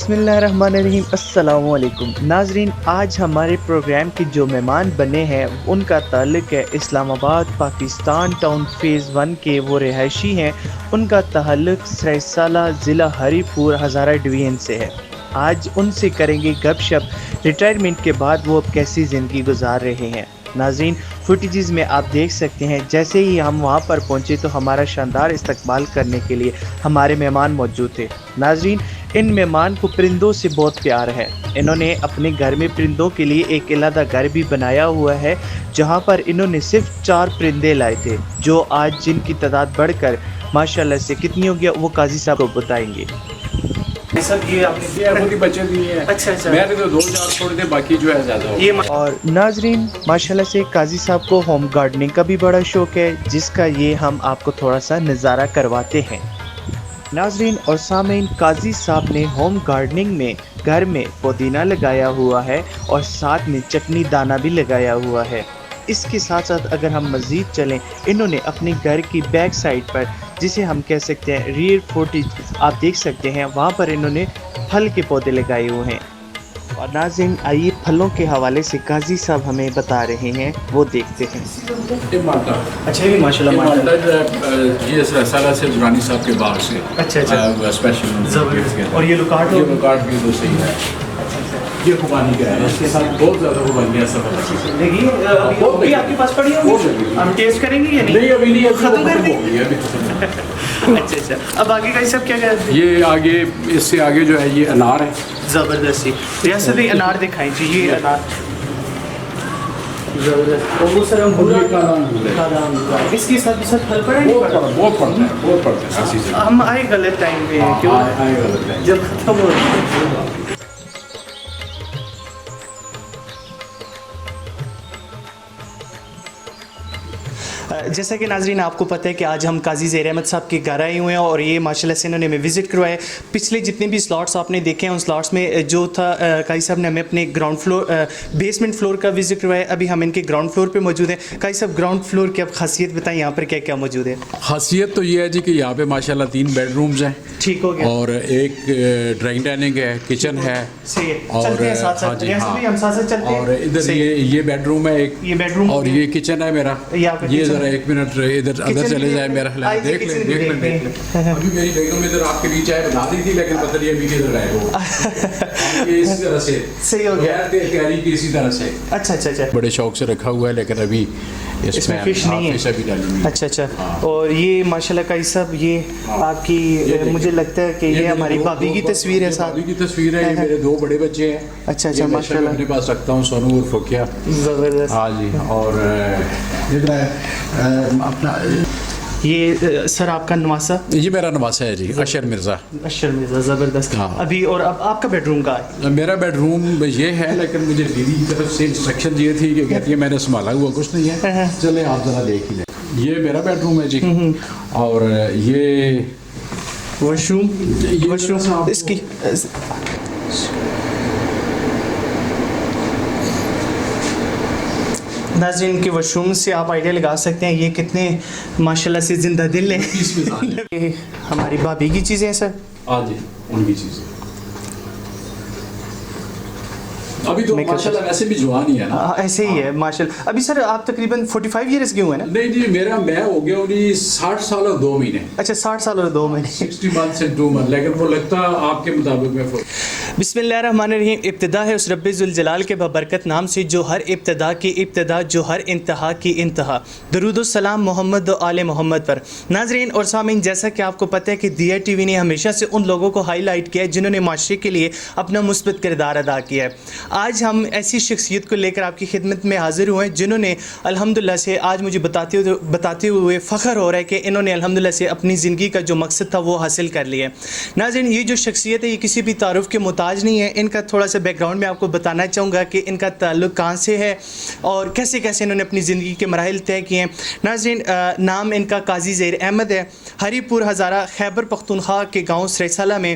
بسم اللہ الرحمن الرحیم۔ السلام علیکم ناظرین، آج ہمارے پروگرام کے جو مہمان بنے ہیں ان کا تعلق ہے اسلام آباد پاکستان ٹاؤن فیز 1 کے وہ رہائشی ہیں۔ ان کا تعلق سریسالہ ضلع ہری پور ہزارہ ڈویژن سے ہے۔ آج ان سے کریں گے گپ شپ، ریٹائرمنٹ کے بعد وہ اب کیسی زندگی گزار رہے ہیں۔ ناظرین، فوٹیجز میں آپ دیکھ سکتے ہیں جیسے ہی ہم وہاں پر پہنچے تو ہمارا شاندار استقبال کرنے کے لیے ہمارے مہمان موجود تھے۔ ناظرین، ان مہمان کو پرندوں سے بہت پیار ہے۔ انہوں نے اپنے گھر میں پرندوں کے لیے ایک علیحدہ گھر بھی بنایا ہوا ہے، جہاں پر انہوں نے صرف 4 پرندے لائے تھے، جو آج جن کی تعداد بڑھ کر ماشاءاللہ سے کتنی ہو گیا وہ قاضی صاحب کو بتائیں گے۔ سب یہ آپ نے خود ہی بچے دیے ہیں۔ اچھا میں نے تو 2-4 چھوڑ دے، باقی جو ہے زیادہ ہو گیا۔ اور ناظرین، ماشاءاللہ سے قاضی صاحب کو ہوم گارڈننگ کا بھی بڑا شوق ہے، جس کا یہ ہم آپ کو تھوڑا سا نظارہ کرواتے ہیں۔ ناظرین اور سامعین، قاضی صاحب نے ہوم گارڈننگ میں گھر میں پودینہ لگایا ہوا ہے اور ساتھ میں چٹنی دانہ بھی لگایا ہوا ہے۔ اس کے ساتھ ساتھ اگر ہم مزید چلیں، انہوں نے اپنے گھر کی بیک سائڈ پر، جسے ہم کہہ سکتے ہیں ریئر فوٹیج آپ دیکھ سکتے ہیں، وہاں پر انہوں نے پھل کے پودے لگائے ہوئے ہیں۔ اور ناظرین، آئیے پھلوں کے حوالے سے قاضی صاحب ہمیں بتا رہے ہیں، وہ دیکھتے ہیں۔ یہ مالٹا، اچھا یہ ماشاءاللہ مالٹا جو ہے یہ سالہ سے دورانی صاحب کے باغ سے اسپیشل، اور یہ لوکارٹ یہ لوکارٹ بھی تو صحیح ہے۔ یہ خوبانی کا ہے، اس کے ساتھ بہت زیادہ خوبانی ہے سب۔ دیکھیے ابھی آپ کے پاس پڑی ہوگی، ہم ٹیسٹ کریں گے یا نہیں؟ ابھی نہیں، ختم کر دیں گئی ابھی۔ اچھا اب آگے کا سب کیا کہتے ہیں؟ یہ آگے، اس سے آگے جو ہے یہ انار ہے۔ زبردستی ریاست انار دکھائیں جی، یہ انار زبردست، اور وہ سر اس کے ساتھ پھل پڑے نہیں پڑا؟ بہت پڑتا ہے، بہت پڑتا ہے۔ ہم آئے غلط ٹائم پہ ہیں، کیوں آئے غلط ہے جب ختم ہو رہی ہے۔ جیسا کہ ناظرین آپ کو پتہ ہے کہ آج ہم قاضی زیر احمد صاحب کے گھر آئے ہوئے ہیں، اور یہ ماشاءاللہ سے انہوں نے ہمیں وزٹ کروایا ہے۔ پچھلے جتنے بھی سلاٹس آپ نے دیکھے ہیں، ان سلاٹس میں جو تھا قاضی صاحب نے ہمیں اپنے گراؤنڈ فلور بیسمنٹ فلور کا وزٹ کروایا۔ ابھی ہم ان کے گراؤنڈ فلور پہ موجود ہیں۔ قاضی صاحب، گراؤنڈ فلور کی آپ خاصیت بتائیں، یہاں پر کیا کیا موجود ہے؟ خاصیت تو یہ ہے جی کہ یہاں پہ ماشاءاللہ 3 بیڈ رومز ہیں، ٹھیک ہو گیا، اور ایک ڈرائنگ ڈائننگ ہے، کچن ہے، اور ادھر یہ بیڈ روم ہے ایک، یہ بیڈ روم، اور یہ کچن ہے میرا۔ یہ ذرا 1 منٹ ادھر ادھر چلے جائے، میرا خیال دیکھ لیں۔ ابھی میری بیگم ادھر آپ کے لیے چائے بنا دی تھی، لیکن پتہ نہیں ابھی کدھر آئے وہ۔ یہ اسی طرح سے صحیح ہو گیا، کیری کی اسی طرح سے اچھا بڑے شوق سے رکھا ہوا ہے، لیکن ابھی اس میں فش نہیں ہے۔ اچھا اور یہ ماشاءاللہ قاضی صاحب، یہ آپ کی مجھے لگتا ہے کہ یہ ہماری بھابھی کی تصویر ہے، بھابھی کی تصویر ہے۔ یہ میرے 2 بڑے بچے ہیں۔ اچھا ماشاءاللہ، اپنے پاس رکھتا ہوں، سونو اور فوکیا۔ زبردست۔ ہاں جی، اور اپنا یہ سر آپ کا نواسا؟ یہ میرا نواسا ہے جی، اشر مرزا۔ زبردست۔ ابھی اور اب آپ کا بیڈ روم کا ہے؟ میرا بیڈ روم یہ ہے، لیکن مجھے دیدی کی طرف سے انسٹرکشن یہ تھی کہ کہتی ہے میں نے سنبھالا ہوا کچھ نہیں ہے، چلے آپ ذرا دیکھ ہی لیں۔ یہ میرا بیڈ روم ہے جی، اور یہ واش روم اس کی ناظرین کے واش روم سے آپ آئیڈیا لگا سکتے ہیں یہ کتنے ماشاءاللہ سے زندہ دل ہیں۔ ہماری بھابھی کی چیزیں ہیں سر؟ ہاں جی، ان کی چیزیں۔ ابھی تو ماشاءاللہ ویسے بھی جوان ہی ہے نا، ایسے ہی ہے ماشاءاللہ۔ ابھی سر آپ تقریباً 45 ایئرز کے ہوئے ہیں نا؟ نہیں جی، میں ہو گیا ہوں 60 سال اور 2 مہینے۔ اچھا 60 سال اور 2 مہینے، 60 months and 2 months، لیکن وہ لگتا آپ کے مطابق میں۔ بسم اللہ الرحمن الرحیم۔ ابتدا ہے اس رب ذوالجلال کے بابرکت نام سے، جو ہر ابتدا کی ابتدا، جو ہر انتہا کی انتہا۔ درود و سلام محمد و آل محمد پر۔ ناظرین اور سامعین، جیسا کہ آپ کو پتہ ہے کہ دیا ٹی وی نے ہمیشہ سے ان لوگوں کو ہائی لائٹ کیا ہے جنہوں نے معاشرے کے لیے اپنا مثبت کردار ادا کیا ہے۔ آج ہم ایسی شخصیت کو لے کر آپ کی خدمت میں حاضر ہوئے ہیں جنہوں نے الحمدللہ سے آج مجھے بتاتے ہوئے فخر ہو رہا ہے کہ انہوں نے الحمدللہ سے اپنی زندگی کا جو مقصد تھا وہ حاصل کر لیا ہے۔ ناظرین، یہ جو شخصیت ہے یہ کسی بھی تعارف کے محتاج نہیں ہے۔ ان کا تھوڑا سا بیک گراؤنڈ میں آپ کو بتانا چاہوں گا کہ ان کا تعلق کہاں سے ہے اور کیسے کیسے انہوں نے اپنی زندگی کے مراحل طے کیے ہیں۔ ناظرین، نام ان کا قاضی زیر احمد ہے۔ ہری پور ہزارہ خیبر پختونخوا کے گاؤں سریسالہ میں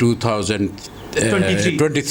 2023।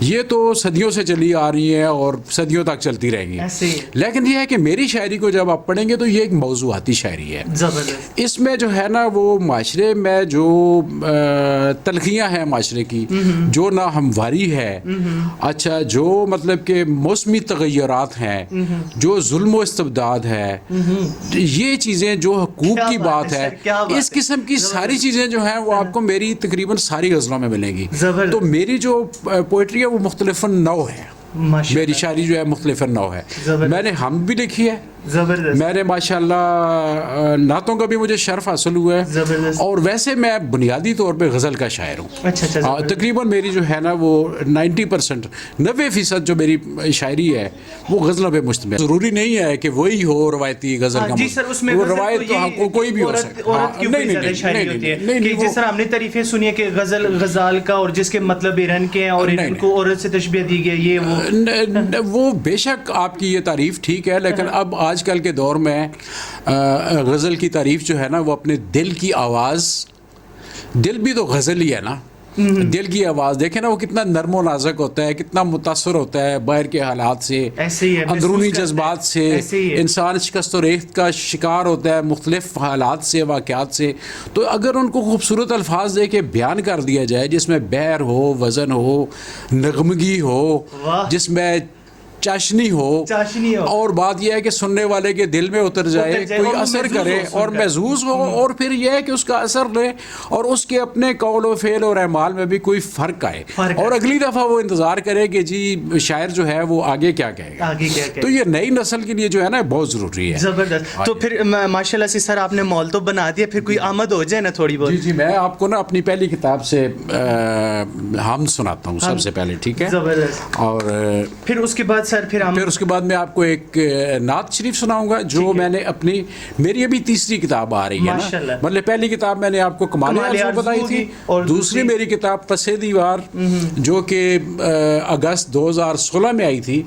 یہ تو صدیوں سے چلی آ رہی ہیں اور صدیوں تک چلتی رہیں گی. لیکن یہ ہے کہ میری شاعری کو جب آپ پڑھیں گے تو یہ ایک موضوعاتی شاعری ہے. اس میں جو ہے نا وہ معاشرے میں جو تلخیاں ہیں معاشرے کی، جو ناہمواری ہے، اچھا جو مطلب کہ موسمی تغیرات ہیں، جو ظلم و استبداد ہے، یہ چیزیں جو حقوق کی بات ہے، اس قسم کی ساری چیزیں جو ہیں وہ آپ کو میری تقریباً ساری غزلوں میں ملیں گی. تو میری جو پوئٹری ہے وہ مختلف نوع ہے، میری شاعری جو ہے مختلف نوع ہے. میں نے ہم بھی لکھی ہے، میں نے ماشاءاللہ نعتوں کا بھی مجھے شرف حاصل ہوا ہے، اور ویسے میں بنیادی طور پہ غزل کا شاعر ہوں. تقریباً میری جو ہے نا وہ 90% 90% جو میری شاعری ہے وہ غزلوں پہ مشتمل. ضروری نہیں ہے کہ وہی ہو روایتی غزل کا، وہ روایت تو کوئی بھی ہو سکتا ہے. جس طرح ہم نے تعریفیں سنی ہے کہ غزل غزال کا، اور جس کے مطلب ایرن کے ہیں اور ان کو عورت سے تشبیہ دی گئی، یہ وہ بے شک آپ کی یہ تعریف ٹھیک ہے، لیکن اب آج کل کے دور میں غزل کی تعریف جو ہے نا وہ اپنے دل کی آواز، دل بھی تو غزل ہی ہے نا، دل کی آواز دیکھیں نا وہ کتنا نرم و نازک ہوتا ہے، کتنا متاثر ہوتا ہے باہر کے حالات سے، اندرونی جذبات سے. انسان شکست و ریخت کا شکار ہوتا ہے مختلف حالات سے، واقعات سے. تو اگر ان کو خوبصورت الفاظ دے کے بیان کر دیا جائے جس میں بہر ہو، وزن ہو، نغمگی ہو، جس میں چاشنی ہو، اور بات یہ ہے کہ سننے والے کے دل میں اتر جائے، کوئی اثر کرے اور محسوس ہو، اور پھر یہ ہے کہ اس کا اثر لے اور اس کے اپنے قول و فعل اور اعمال میں بھی کوئی فرق آئے، اور اگلی دفعہ وہ انتظار کرے کہ جی شاعر جو ہے وہ آگے کیا کہے گا. تو یہ نئی نسل کے لیے جو ہے نا بہت ضروری ہے. زبردست. تو پھر ماشاءاللہ سے سر آپ نے مول تو بنا دیا، پھر کوئی آمد ہو جائے نا تھوڑی بہت. جی میں آپ کو نا اپنی پہلی کتاب سے ہم سناتا ہوں سب سے پہلے، ٹھیک ہے؟ زبردست. اور پھر اس کے بعد سر پھر اس کے بعد میں آپ کو ایک نعت شریف سناؤں گا جو میں نے اپنی، میری ابھی تیسری کتاب آ رہی ہے نا، مطلب پہلی کتاب میں نے آپ کو کمال آرزو بتائی تھی، اور دوسری میری کتاب پس دیوار جو کہ اگست 2016 میں آئی تھی،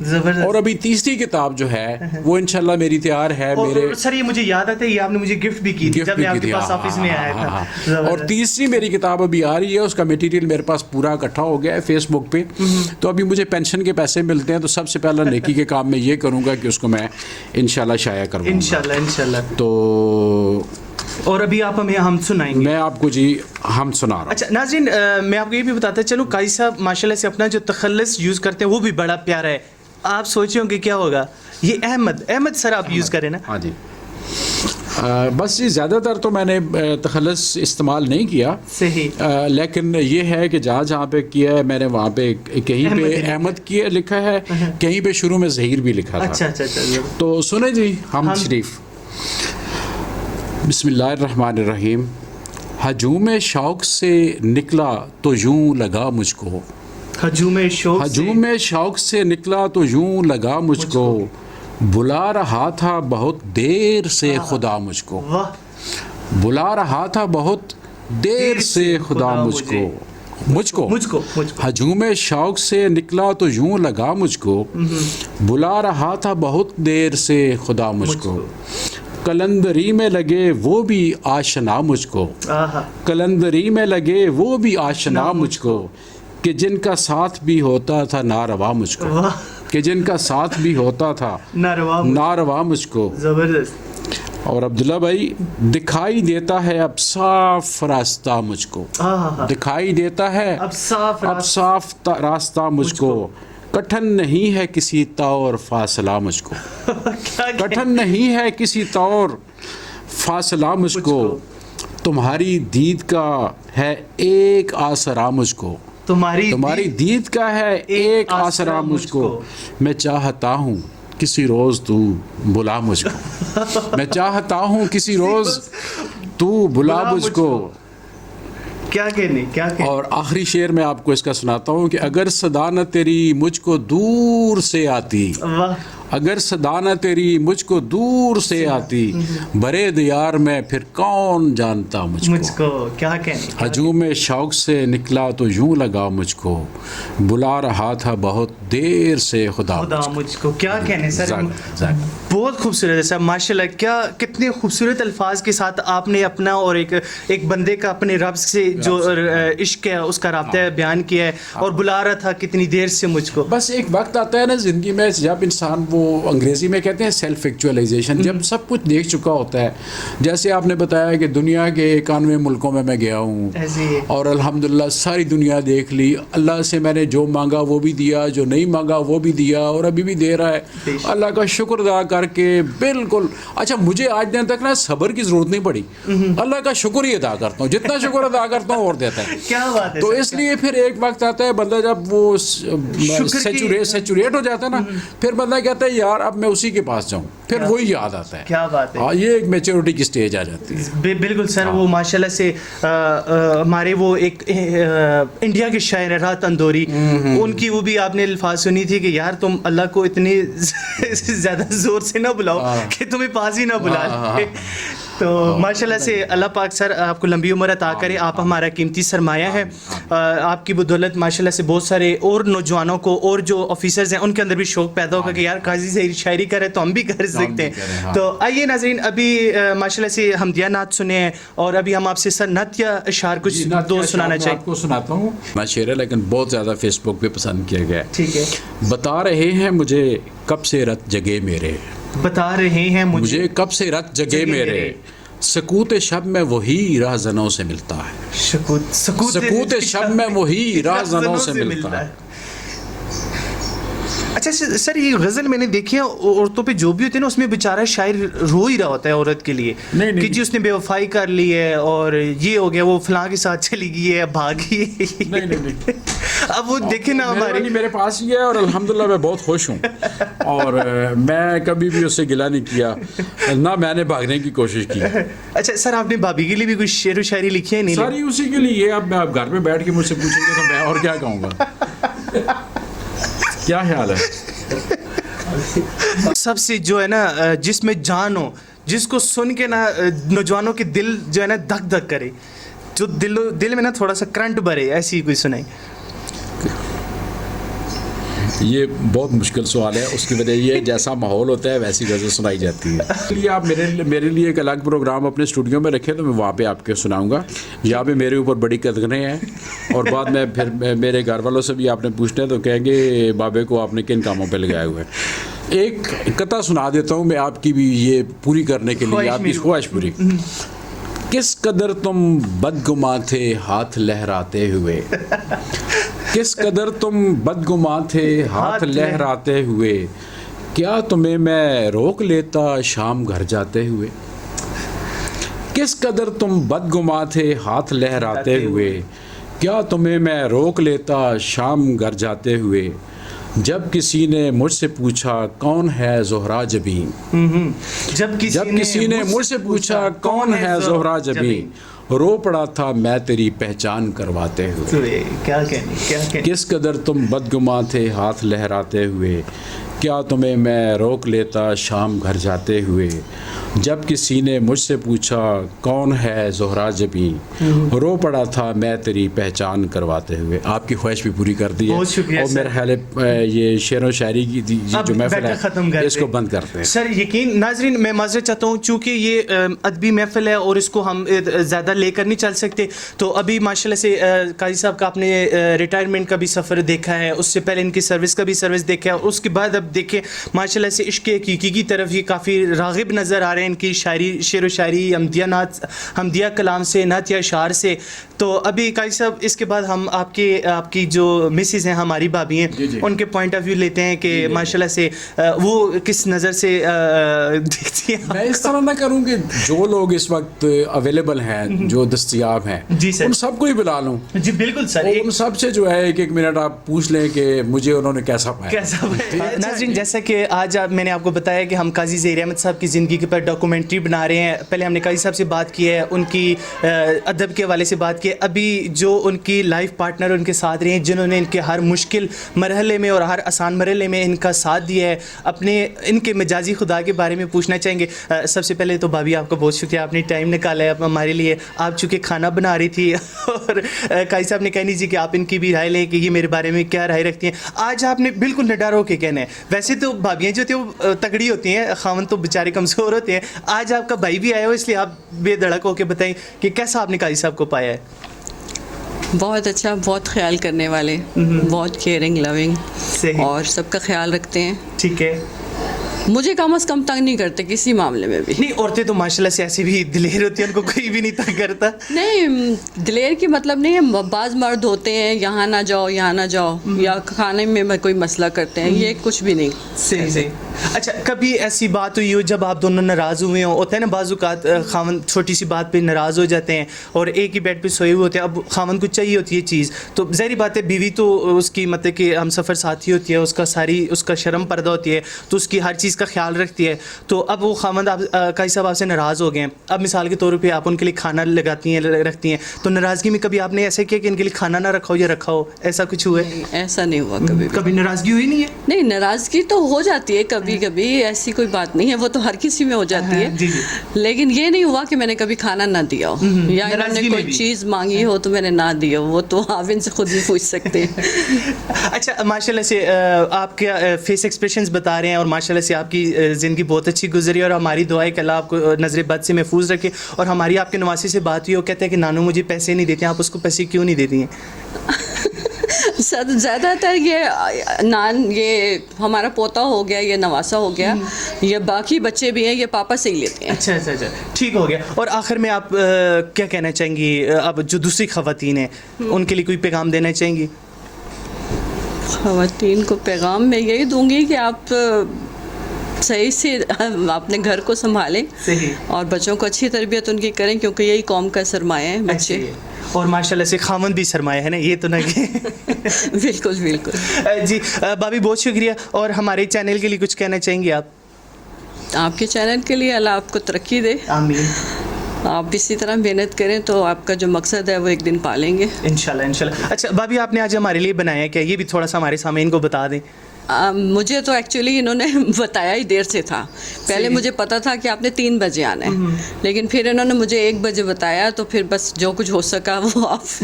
اور ابھی تیسری کتاب جو ہے وہ انشاءاللہ میری تیار ہے. میرے سر یہ مجھے یاد آتا ہے، یہ آپ نے مجھے گفٹ بھی کی تھی جب میں آپ کے پاس آفس میں آیا تھا. اور تیسری میری کتاب ابھی آ رہی ہے، اس کا میٹیریل میرے پاس پورا اکٹھا ہو گیا ہے فیس بک پہ. تو ابھی مجھے پینشن کے پیسے ملتے ہیں، تو سب سے پہلا نیکی کے کام میں یہ کروں گا کہ اس کو میں انشاءاللہ شائع کروں گا انشاءاللہ. تو اور ابھی آپ ہمیں ہم سنائیں گے. میں آپ کو جی ہم سنا رہا ہوں. اچھا ناظرین، میں آپ کو یہ بھی بتاتا چلوں، قاضی صاحب ماشاءاللہ سے اپنا جو تخلص یوز کرتے ہیں وہ بھی بڑا پیارا ہے. آپ سوچیں ہوں کہ کیا ہوگا یہ احمد سر آپ یوز کریں نا. ہاں جی. بس یہ زیادہ تر تو میں نے تخلص استعمال نہیں کیا، صحیح، لیکن یہ ہے کہ جہاں جہاں پہ کیا ہے میں نے وہاں پہ کہیں پہ احمد کیا لکھا ہے، کہیں پہ شروع میں ظہیر بھی لکھا تھا. اچھا. تو سنیں جی ہم شریف. بسم اللہ الرحمن الرحیم. ہجوم شوق سے نکلا تو یوں لگا مجھ کو، ہجوم شوق سے نکلا تو یوں لگا مجھ کو، بلا رہا تھا بہت دیر سے خدا مجھ کو، بلا رہا تھا بہت دیر سے خدا مجھ کو. ہجوم شوق سے نکلا تو یوں لگا مجھ کو، بلا رہا تھا بہت دیر سے خدا مجھ کو، کلندری میں لگے وہ بھی آشنا مجھ کو، کلندری میں لگے وہ بھی آشنا مجھ کو، کہ جن کا ساتھ بھی ہوتا تھا ناروا مجھ کو، کہ جن کا ساتھ بھی ہوتا تھا ناروا مجھ کو. زبردست. اور عبداللہ بھائی، دکھائی دیتا ہے اب صاف راستہ مجھ کو، دکھائی دیتا ہے اب صاف راستہ مجھ کو، کٹھن نہیں ہے کسی طور فاصلہ مجھ کو، کٹھن نہیں ہے کسی طور فاصلہ مجھ کو، تمہاری دید کا ہے ایک آسرا مجھ کو، تمہاری دید کا ہے ایک آسرا مجھ کو، میں چاہتا ہوں کسی روز تو بلا مجھ کو، میں چاہتا ہوں کسی روز تو بلا مجھ کو. کیا کہنے. اور آخری شعر میں آپ کو اس کا سناتا ہوں کہ اگر صدا نہ تیری مجھ کو دور سے آتی، اگر صدا نہ تیری مجھ کو دور سے آتی، برے دیار میں پھر کون جانتا مجھ کو. کیا کہنے. ہجوم شوق سے نکلا تو یوں لگا مجھ کو، بلا رہا تھا بہت دیر سے خدا مجھ کو. کیا کہنے سر. بہت خوبصورت ہے صاحب ماشاءاللہ. کیا کتنے خوبصورت الفاظ کے ساتھ آپ نے اپنا اور ایک بندے کا اپنے رب سے جو عشق ہے اس کا رابطہ بیان کیا ہے, اور بلا رہا تھا کتنی دیر سے مجھ کو. بس ایک وقت آتا ہے نا زندگی میں جب انسان, وہ انگریزی میں کہتے ہیں سیلف ایکچوئلائزیشن, جب سب کچھ دیکھ چکا ہوتا ہے. جیسے آپ نے بتایا کہ دنیا کے 91 ملکوں میں گیا ہوں اور الحمدللہ ساری دنیا دیکھ لی. اللہ سے میں نے جو مانگا وہ بھی دیا, جو نہیں مانگا وہ بھی دیا, اور ابھی بھی دے رہا ہے. اللہ کا شکر ادا کر کے بالکل. اچھا مجھے آج دن تک نا صبر کی ضرورت نہیں پڑی, اللہ کا شکر ہی ادا کرتا ہوں, جتنا شکر ادا کرتا ہوں اور دیتا ہے. کیا بات ہے. تو اس لیے پھر ایک وقت آتا ہے بندہ جب وہ سیچوریٹ ہو جاتا ہے نا, پھر بندہ کہتا ہے یار اب میں اسی کے پاس جاؤں, پھر وہی یاد آتا ہے. کیا بات ہے. ہاں یہ ایک میچورٹی کی سٹیج آ جاتی ہے. بالکل سر. وہ ماشاءاللہ سے ہمارے وہ ایک انڈیا کے شاعر ہیں رات اندوری, ان کی وہ بھی آپ نے الفاظ سنی تھی کہ یار تم اللہ کو اتنی زیادہ زور سے نہ بلاؤ کہ تمہیں پاس ہی نہ بلا لے. تو ماشاءاللہ سے اللہ پاک سر آپ کو لمبی عمر عطا کرے. آپ ہمارا قیمتی سرمایہ ہے. آپ کی بدولت ماشاءاللہ سے بہت سارے اور نوجوانوں کو اور جو آفیسرز ہیں ان کے اندر بھی شوق پیدا ہوگا کہ یار قاضی سے شاعری کرے تو ہم بھی کر سکتے ہیں. تو آئیے ناظرین ابھی ماشاءاللہ سے حمدیہ نعت سنے ہیں, اور ابھی ہم آپ سے سر نعت یا اشعار کچھ دو سنانا چاہیں. آپ کو سناتا ہوں. میں شعر ہے لیکن بہت زیادہ فیس بک پہ پسند کیا گیا ہے. ٹھیک ہے. بتا رہے ہیں مجھے کب سے رت جگے میرے, بتا رہے ہیں مجھے کب سے رت جگے میرے, سکوت شب میں وہی راہ زنوں سے ملتا ہے. سکوت شب میں وہی راہ زنوں سے ملتا ہے. اچھا سر یہ غزل میں نے دیکھی ہے عورتوں پہ جو بھی ہوتے ہیں نا اس میں بیچارہ شاعر رو ہی رہا ہوتا ہے عورت کے لیے کہ جی اس نے بے وفائی کر لی ہے اور یہ ہو گیا, وہ فلاں کے ساتھ چلی گئی ہے, بھاگی ہے. اب وہ دیکھیں نا ہماری میرے پاس ہی ہے اور الحمدللہ میں بہت خوش ہوں, اور میں کبھی بھی اس سے گلہ نہیں کیا, نہ میں نے بھاگنے کی کوشش کی. اچھا سر آپ نے بھابھی کے لیے بھی کوئی شعر و شاعری لکھی ہے؟ نہیں ساری اسی کے لیے. اب میں گھر میں بیٹھ کے مجھ سے پوچھیں گے تو میں اور کیا کہوں گا. کیا خیال ہے؟ سب سے جو ہے نا جس میں جان ہو, جس کو سن کے نا نوجوانوں کے دل جو ہے نا دھک دھک کرے, جو دل میں نا تھوڑا سا کرنٹ بھرے, ایسی کوئی سنائی. یہ بہت مشکل سوال ہے. اس کی وجہ یہ جیسا ماحول ہوتا ہے ویسی غزل سنائی جاتی ہے. اس لیے آپ میرے لیے ایک الگ پروگرام اپنے اسٹوڈیو میں رکھیں تو میں وہاں پہ آپ کے سناؤں گا. یہاں پہ میرے اوپر بڑی قدغنیں ہیں, اور بعد میں پھر میرے گھر والوں سے بھی آپ نے پوچھنا ہے تو کہیں گے بابے کو آپ نے کن کاموں پہ لگائے ہوئے ہیں. ایک قطعہ سنا دیتا ہوں میں آپ کی بھی یہ پوری کرنے کے لیے, آپ کی خواہش پوری. کس قدر تم بدگماں تھے ہاتھ لہراتے ہوئے, کس قدر تم بدگماں تھے ہاتھ لہراتے ہوئے, کیا تمہیں میں روک لیتا شام گھر جاتے ہوئے. کس قدر تم بدگماں تھے ہاتھ لہراتے ہوئے, کیا تمہیں میں روک لیتا شام گھر جاتے ہوئے. جب کسی نے مجھ سے پوچھا کون ہے زہرا جبیں, جب کسی نے مجھ سے پوچھا کون ہے زہرا جبیں, رو پڑا تھا میں تیری پہچان کرواتے ہوئے. کس قدر تم بدگماں تھے ہاتھ لہراتے ہوئے, کیا تمہیں میں روک لیتا شام گھر جاتے ہوئے. جب کسی نے مجھ سے پوچھا کون ہے زہرا جبیں, رو پڑا تھا میں تیری پہچان کرواتے ہوئے. آپ کی خواہش بھی پوری کر دی ہے, اور میرا خیال ہے یہ شعر و شاعری کی جو محفل ہے اس کو بند کرتے ہیں. سر یقین ناظرین میں معذرت چاہتا ہوں چونکہ یہ ادبی محفل ہے اور اس کو ہم زیادہ لے کر نہیں چل سکتے. تو ابھی ماشاءاللہ سے قاضی صاحب کا آپ نے ریٹائرمنٹ کا بھی سفر دیکھا ہے, اس سے پہلے ان کی سروس کا بھی سروس دیکھا ہے, اس کے بعد اب دیکھیں ماشاءاللہ سے عشق حقیقی کی طرف یہ کافی راغب نظر آ رہے ہیں. ان کی شاعری, شعر و شاعری, حمدیہ کلام سے, نعت یا اشعار سے. تو ابھی قاضی صاحب اس کے بعد ہم آپ کی جو مسز ہیں ہماری بھابھی ہیں ان کے پوائنٹ آف ویو لیتے ہیں کہ ماشاءاللہ سے وہ کس نظر سے دیکھتی ہیں. میں اس طرح نہ کروں کہ جو لوگ اس وقت اویلیبل ہیں, جو دستیاب ہیں, ان سب کو ہی بلا لوں. جی بالکل سر, ان سب سے جو ہے ایک منٹ آپ پوچھ لیں کہ مجھے انہوں نے کیسا پایا. ناظرین جیسا کہ آج میں نے آپ کو بتایا کہ ہم قاضی ظہیر احمد صاحب کی زندگی کے پر ڈاکومنٹری بنا رہے ہیں. پہلے ہم نے قاضی صاحب سے بات کی ہے, ان کی ادب کے حوالے سے بات کی ہے. ابھی جو ان کی لائف پارٹنر ان کے ساتھ رہے ہیں, جنہوں نے ان کے ہر مشکل مرحلے میں اور ہر آسان مرحلے میں ان کا ساتھ دیا ہے, اپنے ان کے مجازی خدا کے بارے میں پوچھنا چاہیں گے. سب سے پہلے تو بھابھی آپ کا بہت شکریہ, آپ نے ٹائم نکالا ہے ہمارے لیے. آپ چونکہ کھانا بنا رہی تھی اور قاضی صاحب نے کہنی جی کہ آپ ان کی بھی رائے لیں کہ یہ میرے بارے میں کیا رائے رکھتی ہیں. آج آپ نے بالکل نڈر ہو کے کہنا ہے. ویسے تو بھابیاں جو ہوتی ہیں وہ تگڑی ہوتی ہیں, خاوند تو بیچارے کمزور ہوتے ہیں. آج آپ کا بھائی بھی آیا ہو, اس لیے آپ بے دھڑک ہو کے بتائیں کہ کیسا آپ نے قاضی صاحب کو پایا ہے. بہت اچھا, بہت خیال کرنے والے, بہت کیئرنگ, لونگ, صحیح, اور سب کا خیال رکھتے ہیں. ٹھیک ہے. مجھے کم از کم تنگ نہیں کرتے کسی معاملے میں بھی. نہیں, عورتیں تو ماشاء اللہ سے ایسی بھی دلیر ہوتی ہیں, ان کو کوئی بھی نہیں تنگ کرتا. نہیں, دلیر کی مطلب نہیں ہے, بعض مرد ہوتے ہیں یہاں نہ جاؤ یہاں نہ جاؤ, یا کھانے میں کوئی مسئلہ کرتے ہیں, یہ کچھ بھی نہیں. صحیح صحیح. اچھا, کبھی ایسی بات ہوئی ہو جب آپ دونوں ناراض ہوئے ہوں؟ ہوتا ہے نا بعض اوقات خاوند چھوٹی سی بات پہ ناراض ہو جاتے ہیں اور ایک ہی بیڈ پہ سوئے ہوئے ہوتے ہیں. اب خاوند کو چاہیے ہوتی ہے چیز, تو ظاہری بات ہے بیوی تو اس کی مطلب کہ ہم سفر ساتھی ہوتی ہے, اس کا شرم پردہ ہوتی ہے, تو اس کی ہر چیز کا خیال رکھتی ہے. تو اب وہ خاوند قاضی صاحب آپ سے ناراض ہو گئے ہیں, اب مثال کے طور پہ آپ ان کے لیے کھانا لگاتی ہیں رکھتی ہیں, تو ناراضگی میں کبھی آپ نے ایسا کیا کہ ان کے لیے کھانا نہ رکھا ہو یا رکھا ہو, ایسا کچھ ہوا ہے؟ ایسا نہیں ہوا کبھی. کبھی ناراضگی ہوئی نہیں ہے؟ نہیں, ناراضگی تو ہو جاتی ہے کبھی کبھی, ایسی کوئی بات نہیں ہے, وہ تو ہر کسی میں ہو جاتی ہے. جی جی. لیکن یہ نہیں ہوا کہ میں نے کبھی کھانا نہ دیا ہو, یا انہوں نے کوئی چیز مانگی ہو تو میں نے نہ دیا ہو, وہ تو آپ ان سے خود بھی پوچھ سکتے ہیں. اچھا, ماشاء اللہ سے آپ کے فیس ایکسپریشنز بتا رہے ہیں اور ماشاء اللہ سے آپ کی زندگی بہت اچھی گزری, اور ہماری دعا ہے کہ اللہ آپ کو نظر بد سے محفوظ رکھے. اور ہماری آپ کے نواسی سے بات ہوئی, وہ کہتے ہیں کہ نانو مجھے پیسے نہیں دیتے, آپ اس کو پیسے کیوں نہیں دیتی ہیں؟ زیادہ تر یہ ہمارا پوتا ہو گیا, یہ نواسا ہو گیا, یہ باقی بچے بھی ہیں, یہ پاپا سے ہی لیتے ہیں. اچھا اچھا اچھا, ٹھیک ہو گیا. اور آخر میں آپ کیا کہنا چاہیں گی, اب جو دوسری خواتین ہیں ان کے لیے کوئی پیغام دینا چاہیں گی؟ خواتین کو پیغام میں یہی دوں گی کہ آپ صحیح سے اپنے گھر کو سنبھالیں, اور بچوں کو اچھی تربیت ان کی کریں, کیونکہ یہی قوم کا سرمایہ ہے بچے. اور ماشاء اللہ سے خاوند بھی سرمایہ ہے نا, یہ تو نہ کہ بالکل بالکل. جی بھابھی, بہت شکریہ. اور ہمارے چینل کے لیے کچھ کہنا چاہیں گے آپ؟ آپ کے چینل کے لیے اللہ آپ کو ترقی دے. آمین. آپ اسی طرح محنت کریں تو آپ کا جو مقصد ہے وہ ایک دن پالیں گے انشاءاللہ انشاءاللہ. اچھا بھابھی, آپ نے آج ہمارے لیے بنایا کیا, یہ بھی تھوڑا سا ہمارے سامعین کو بتا دیں. مجھے تو ایکچولی انہوں نے بتایا ہی دیر سے تھا. پہلے مجھے پتا تھا کہ آپ نے 3 بجے آنا ہے, لیکن پھر انہوں نے مجھے 1 بجے بتایا, تو پھر بس جو کچھ ہو سکا وہ آپ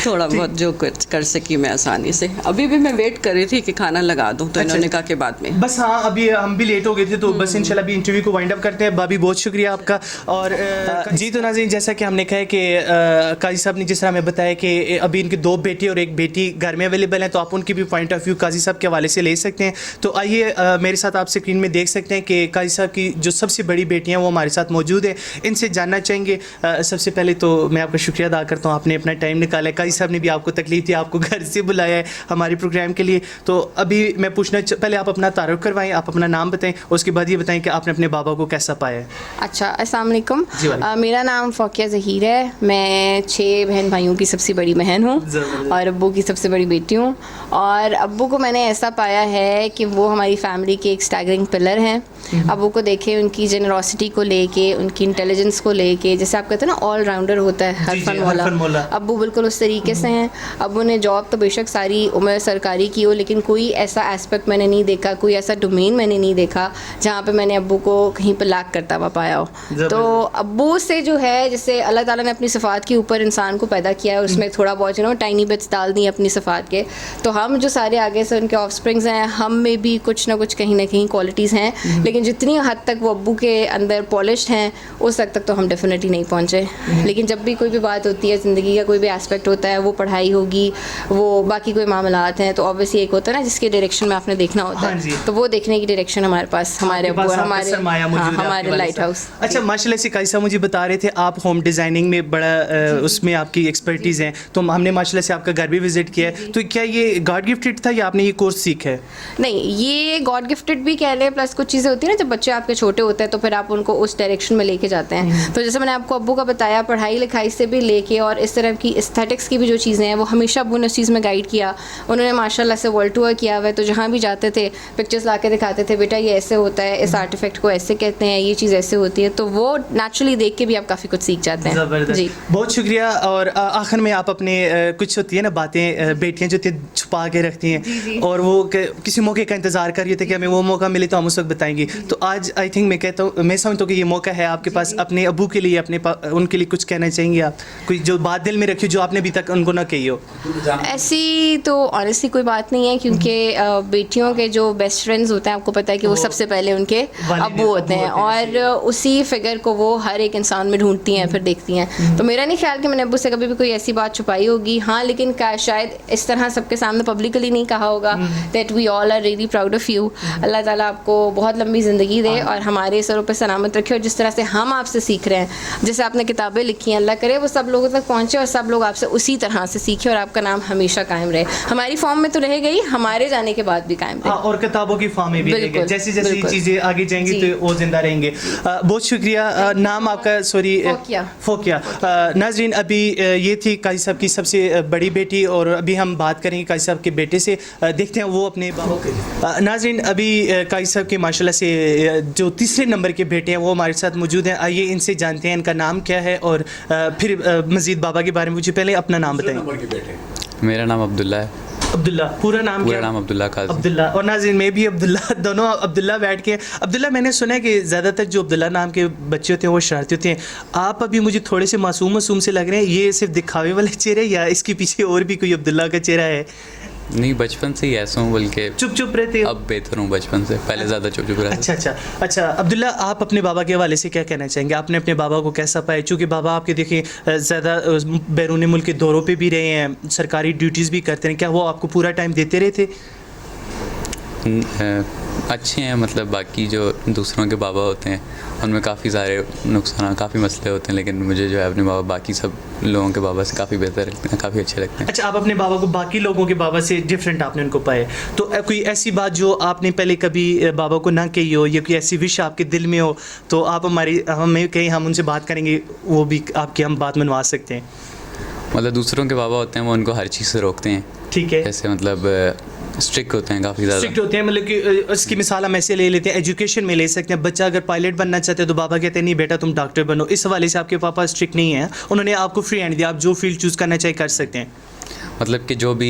تھوڑا بہت جو کر سکی میں آسانی سے. ابھی بھی میں ویٹ کر رہی تھی کہ کھانا لگا دوں, تو انہوں نے کہا کہ بعد میں. بس ہاں, ابھی ہم بھی لیٹ ہو گئے تھے, تو بس انشاءاللہ ابھی انٹرویو کو وائنڈ اپ کرتے ہیں. بھابھی بہت شکریہ آپ کا. اور جی تو ناظرین, جیسا کہ ہم نے کہا کہ قاضی صاحب نے جس طرح ہمیں بتایا کہ ابھی ان کے 2 بیٹے اور 1 بیٹی گھر میں اویلیبل ہیں, تو آپ ان کی بھی پوائنٹ آف ویو قاضی صاحب کے حوالے سے لے سکتے ہیں. تو آئیے میرے ساتھ آپ اسکرین میں دیکھ سکتے ہیں کہ قاضی صاحب کی جو سب سے بڑی بیٹیاں وہ ہمارے ساتھ موجود ہیں, ان سے جاننا چاہیں گے. سب سے پہلے تو میں آپ کا شکریہ ادا کرتا ہوں, آپ نے اپنا ٹائم نکالا ہے. قاضی صاحب نے بھی آپ کو تکلیف دی, آپ کو گھر سے بلایا ہے ہمارے پروگرام کے لیے. تو ابھی میں پوچھنا پہلے آپ اپنا تعارف کروائیں, آپ اپنا نام بتائیں, اور اس کے بعد یہ بتائیں کہ آپ نے اپنے بابا کو کیسا پایا ہے. اچھا, السلام علیکم. میرا نام فوقیہ ظہیر ہے. میں 6 بہن بھائیوں کی سب سے بڑی بہن ہوں, اور ابو کی سب سے بڑی بیٹی ہوں. اور ابو کو میں نے ایسا پایا ہے کہ وہ ہماری فیملی کے ایک اسٹیگرنگ پلر ہیں. ابو کو دیکھیں, ان کی جنراسٹی کو لے کے, ان کی انٹیلیجنس کو لے کے, جیسے آپ کہتے ہیں نا آل راؤنڈر ہوتا ہے, ہر فن مولا, ابو بالکل اس طریقے سے ہیں. ابو نے جاب تو بے شک ساری عمر سرکاری کی ہو, لیکن کوئی ایسا ایسپیکٹ میں نے نہیں دیکھا, کوئی ایسا ڈومین میں نے نہیں دیکھا جہاں پہ میں نے ابو کو کہیں پہ لاک کرتا ہوا پایا ہو. تو ابو سے جو ہے, جیسے اللہ تعالیٰ نے اپنی صفات کے اوپر انسان کو پیدا کیا ہے, اور اس میں تھوڑا بہت ٹائنی بٹس ڈال دی اپنی صفات کے, تو ہم جو سارے آگے سے ان کے آف اسپرنگز ہیں, ہم میں بھی کچھ نہ کچھ کہیں نہ کہیں کوالٹیز ہیں, لیکن جتنی حد تک وہ ابو کے اندر پالشڈ ہیں اس حد تک تو ہم ڈیفینیٹلی نہیں پہنچے. لیکن جب بھی کوئی بھی بات ہوتی ہے, زندگی کا کوئی بھی ایسپیکٹ ہوتا ہے, وہ پڑھائی ہوگی, وہ باقی کوئی معاملات ہیں, تو آبویسلی ایک ہوتا ہے نا جس کے ڈائریکشن میں آپ نے دیکھنا ہوتا ہے, تو وہ دیکھنے کی ڈائریکشن ہمارے پاس, ہمارے ابو, ہمارے لائٹ ہاؤس. اچھا, ماشاء اللہ سے قاضی صاحب مجھے بتا رہے تھے آپ ہوم ڈیزائننگ میں بڑا اس میں آپ کی ایکسپرٹیز ہیں, تو ہم نے ماشاء اللہ سے آپ کا گھر بھی وزٹ کیا ہے. تو کیا یہ گاڈ گفٹڈ تھا یا آپ نے یہ کورس سیکھا ہے؟ نہیں, یہ گاڈ گفٹڈ بھی کہہ لیں, پلس کچھ چیزیں ہوتی ہیں نا, جب بچے آپ کے چھوٹے ہوتے ہیں تو پھر آپ ان کو اس ڈائریکشن میں لے کے جاتے ہیں. تو جیسے میں نے آپ کو ابو کا بتایا, پڑھائی لکھائی سے بھی لے کے, اور اس طرح کی استھیٹکس کی بھی جو چیزیں ہیں, وہ ہمیشہ ابو نے اس چیز میں گائیڈ کیا. انہوں نے ماشاء اللہ سے ورلڈ ٹور کیا ہوا ہے, تو جہاں بھی جاتے تھے پکچرس لا کے دکھاتے تھے, بیٹا یہ ایسے ہوتا ہے, اس آرٹیفیکٹ کو ایسے کہتے ہیں, یہ چیز ایسے ہوتی ہے. تو وہ نیچرلی دیکھ کے بھی آپ کافی کچھ سیکھ جاتے ہیں. جی, بہت شکریہ. اور آخر میں آپ اپنے کچھ ہوتی ہے نا باتیں, بیٹیاں جو چھپا کے رکھتی ہیں, اور وہ کسی موقع کا انتظار کر رہی تھے کہ ہمیں وہ موقع ملے تو ہم اس وقت بتائیں گے, جی. تو آج آئی تھنک میں کہتا ہوں، میں سمجھتا ہوں کہ یہ موقع ہے آپ کے پاس اپنے ابو کے لیے، ان کے لیے کچھ کہنا چاہیں گے آپ؟ کوئی جو بات دل میں رکھی جو آپ نے ابھی تک ان کو نہ کہی ہو؟ ایسی تو آنیسٹلی کوئی بات نہیں ہے، کیونکہ بیٹیوں کے جو بیسٹ فرینڈز ہوتے ہیں آپ کو پتہ ہے کہ وہ سب سے پہلے ان کے ابو ہوتے ہیں، اور اسی فگر کو وہ ہر ایک انسان میں ڈھونڈتی ہیں، پھر دیکھتی ہیں. تو میرا نہیں خیال کہ میں نے ابو سے کبھی بھی کوئی ایسی بات چھپائی ہوگی. ہاں لیکن شاید اس طرح سب کے سامنے پبلکلی نہیں کہا ہوگا that we all are really proud of you. اللہ تعالیٰ آپ کو بہت لمبی زندگی دے اور ہمارے سروں پہ سلامت رکھے، اور جس طرح سے ہم آپ سے سیکھ رہے ہیں، جیسے آپ نے کتابیں لکھی ہیں، اللہ کرے وہ سب لوگوں تک پہنچے اور سب لوگ آپ سے اسی طرح سے سیکھیں، اور آپ کا نام ہمیشہ قائم رہے. ہماری فارم میں تو رہے گئی، ہمارے جانے کے بعد بھی قائم رہے، اور کتابوں کی فارم میں بھی رہے گے. جیسی جیسی چیزیں آگے جائیں گی تو وہ زندہ رہیں گے. بہت شکریہ. نام آپ کا؟ سوری، فوقیہ. ناظرین، ابھی یہ تھی قاضی صاحب کی سب سے بڑی بیٹی، اور ابھی ہم بات کریں گے قاضی صاحب کے بیٹے سے. دیکھتے ہیں وہ اپنے ناظرین، ابھی قاضی صاحب کے ماشاء اللہ سے جو تیسرے نمبر کے بیٹے ہیں وہ ہمارے ساتھ موجود ہیں. آئیے ان سے جانتے ہیں ان کا نام کیا ہے، اور پھر مزید بابا کے بارے میں. مجھے پہلے اپنا نام بتائیں. میرا نام عبداللہ ہے. عبداللہ، پورا نام کیا؟ پورا نام عبداللہ قاضی. عبداللہ. اور ناظرین میں بھی عبداللہ، دونوں عبداللہ بیٹھ کے. عبداللہ، میں نے سنا ہے کہ زیادہ تر جو عبداللہ نام کے بچے ہوتے ہیں وہ شرارتی ہوتے ہیں. آپ ابھی مجھے تھوڑے سے معصوم سے لگ رہے ہیں. یہ صرف دکھاوے والے چہرے یا اس کے پیچھے اور بھی کوئی عبداللہ کا چہرہ ہے؟ نہیں، بچپن سے ہی ایسا ہوں، بلکہ چپ رہتے ہو؟ اب بہتر ہوں بچپن سے، پہلے زیادہ چپ رہتا. اچھا. عبداللہ، آپ اپنے بابا کے حوالے سے کیا کہنا چاہیں گے؟ آپ نے اپنے بابا کو کیسا پایا؟ چونکہ بابا آپ کے دیکھیں زیادہ بیرون ملک کے دوروں پہ بھی رہے ہیں، سرکاری ڈیوٹیز بھی کرتے ہیں، کیا وہ آپ کو پورا ٹائم دیتے رہے تھے؟ اچھے ہیں، مطلب باقی جو دوسروں کے بابا ہوتے ہیں ان میں کافی سارے نقصانات، کافی مسئلے ہوتے ہیں، لیکن مجھے جو ہے اپنے بابا باقی سب لوگوں کے بابا سے کافی بہتر لگتے ہیں، کافی اچھے لگتے ہیں. اچھا، آپ اپنے بابا کو باقی لوگوں کے بابا سے ڈفرینٹ آپ نے ان کو پائے، تو کوئی ایسی بات جو آپ نے پہلے کبھی بابا کو نہ کہی ہو، یا کوئی ایسی وش آپ کے دل میں ہو تو آپ ہمیں کہیں، ہم ان سے بات کریں گے، وہ بھی آپ کی ہم بات منوا سکتے ہیں؟ مطلب دوسروں کے بابا ہوتے ہیں وہ ان کو ہر چیز سے روکتے ہیں. ٹھیک ہے. جیسے مطلب اسٹرکٹ ہوتے ہیں، کافی زیادہ اسٹرکٹ ہوتے ہیں. مطلب کہ اس کی مثال ہم ایسے لے لیتے ہیں، ایجوکیشن میں لے سکتے ہیں. بچہ اگر پائلٹ بننا چاہتے ہیں تو بابا کہتے ہیں نہیں بیٹا تم ڈاکٹر بنو. اس حوالے سے آپ کے پاپا اسٹرکٹ نہیں ہیں، انہوں نے آپ کو فری ہینڈ دیا، آپ جو فیلڈ چوز کرنا چاہیے کر سکتے ہیں. مطلب کہ جو بھی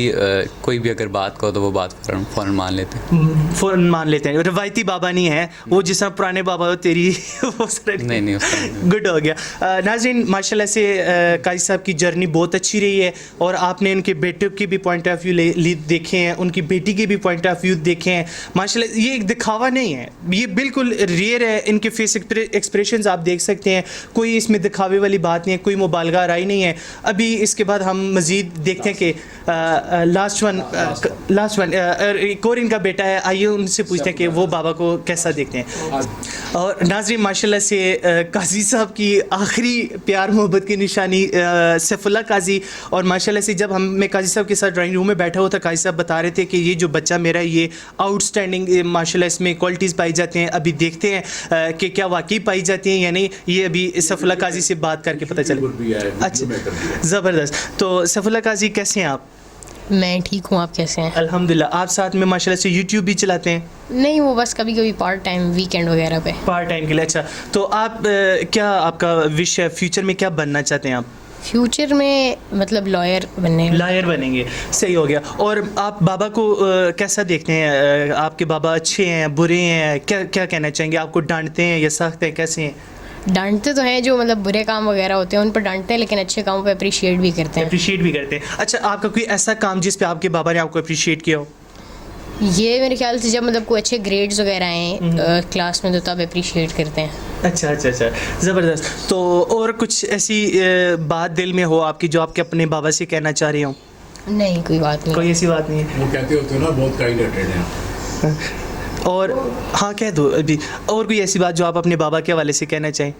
کوئی بھی اگر بات کہو تو وہ بات فوراً مان لیتے ہیں. روایتی بابا نہیں ہے وہ، جس طرح پرانے بابا ہو تیری نہیں گڈ ہو گیا. ناظرین، ماشاء اللہ سے قاضی صاحب کی جرنی بہت اچھی رہی ہے، اور آپ نے ان کے بیٹے کی بھی پوائنٹ آف ویو دیکھے ہیں، ان کی بیٹی کے بھی پوائنٹ آف ویو دیکھے ہیں. ماشاء اللہ یہ ایک دکھاوا نہیں ہے، یہ بالکل ریئر ہے. ان کے فیس ایکسپریشنز آپ دیکھ سکتے ہیں، کوئی اس میں دکھاوے والی بات نہیں ہے، کوئی مبالغہ آرائی نہیں ہے. ابھی اس کے بعد ہم مزید دیکھتے ہیں کہ لاسٹ ون ایک اور ان کا بیٹا ہے. آئیے ان سے پوچھتے ہیں کہ وہ بابا کو کیسا دیکھتے ہیں. اور ناظرین، ماشاء اللہ سے قاضی صاحب کی آخری پیار محبت کی نشانی سیف اللہ قاضی. اور ماشاء اللہ سے جب میں قاضی صاحب کے ساتھ ڈرائنگ روم میں بیٹھا ہوا تھا، قاضی صاحب بتا رہے تھے کہ یہ جو بچہ میرا ہے یہ آؤٹ اسٹینڈنگ ماشاء اللہ اس میں کوالٹیز پائی جاتی ہیں. ابھی دیکھتے ہیں کہ کیا واقعی پائی جاتی ہیں یا نہیں. یہ ابھی سیف اللہ قاضی سے بات کر کے پتہ چلے. اچھا، زبردست. تو سیف اللہ قاضی کیسے ہیں آپ؟ میں ٹھیک ہوں، آپ کیسے ہیں؟ الحمدللہ. آپ ساتھ میں ماشاء اللہ سے یوٹیوب بھی چلاتے ہیں؟ نہیں، وہ بس کبھی کبھی پارٹ ٹائم ویکینڈ وغیرہ پہ. پارٹ ٹائم کے لیے. اچھا، تو آپ کیا آپ کا وش ہے فیوچر میں، کیا بننا چاہتے ہیں آپ؟ فیوچر میں مطلب لائر بنیں گے. صحیح ہو گیا. اور آپ بابا کو کیسا دیکھتے ہیں؟ آپ کے بابا اچھے ہیں، برے ہیں؟ کیا کہنا چاہیں گے؟ آپ کو ڈانٹتے ہیں یا سخت ہیں، کیسے ہیں؟ ڈانٹتے تو ہیں، جو مطلب برے کام وغیرہ ہوتے ہیں ان پر ڈانٹتے ہیں، لیکن اچھے کاموں پہ اپریشیٹ بھی کرتے ہیں. اچھا، آپ کا کوئی ایسا کام جس پہ آپ کے بابا نے آپ کو اپریشیٹ کیا ہو؟ یہ میرے خیال سے جب مطلب کوئی اچھے گریڈز وغیرہ ہیں کلاس میں تو تب اپریشیٹ کرتے ہیں. اچھا، زبردست. تو اور کچھ ایسی بات دل میں ہو آپ کی جو آپ کے اپنے بابا سے کہنا چاہ رہے ہوں؟ نہیں، کوئی بات نہیں. کوئی ایسی بات نہیں ہے؟ وہ کہتے ہوتے ہیں نا بہت کائنڈ ہارٹیڈ ہیں. اور ہاں کہہ دو ابھی. اور کوئی ایسی بات جو آپ اپنے بابا کے حوالے سے کہنا چاہیں؟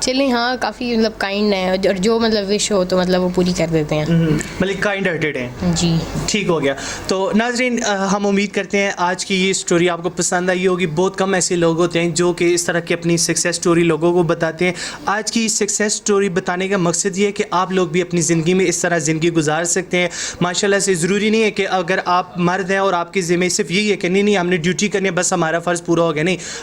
چلیں، ہاں کافی مطلب کائنڈ ہیں، اور جو مطلب وش ہو تو مطلب وہ پوری کر دیتے ہیں. مطلب کائنڈ ہارٹیڈ ہیں. جی، ٹھیک ہو گیا. تو ناظرین، ہم امید کرتے ہیں آج کی یہ اسٹوری آپ کو پسند آئی ہوگی. بہت کم ایسے لوگ ہوتے ہیں جو کہ اس طرح کی اپنی سکسیس اسٹوری لوگوں کو بتاتے ہیں. آج کی سکسیس اسٹوری بتانے کا مقصد یہ ہے کہ آپ لوگ بھی اپنی زندگی میں اس طرح زندگی گزار سکتے ہیں. ماشاء اللہ سے ضروری نہیں ہے کہ اگر آپ مرد ہیں اور آپ کی ذمہ صرف یہی ہے کہ نہیں ہم نے ڈیوٹی کرنی ہے بس ہمارا فرض پورا ہو گیا. نہیں،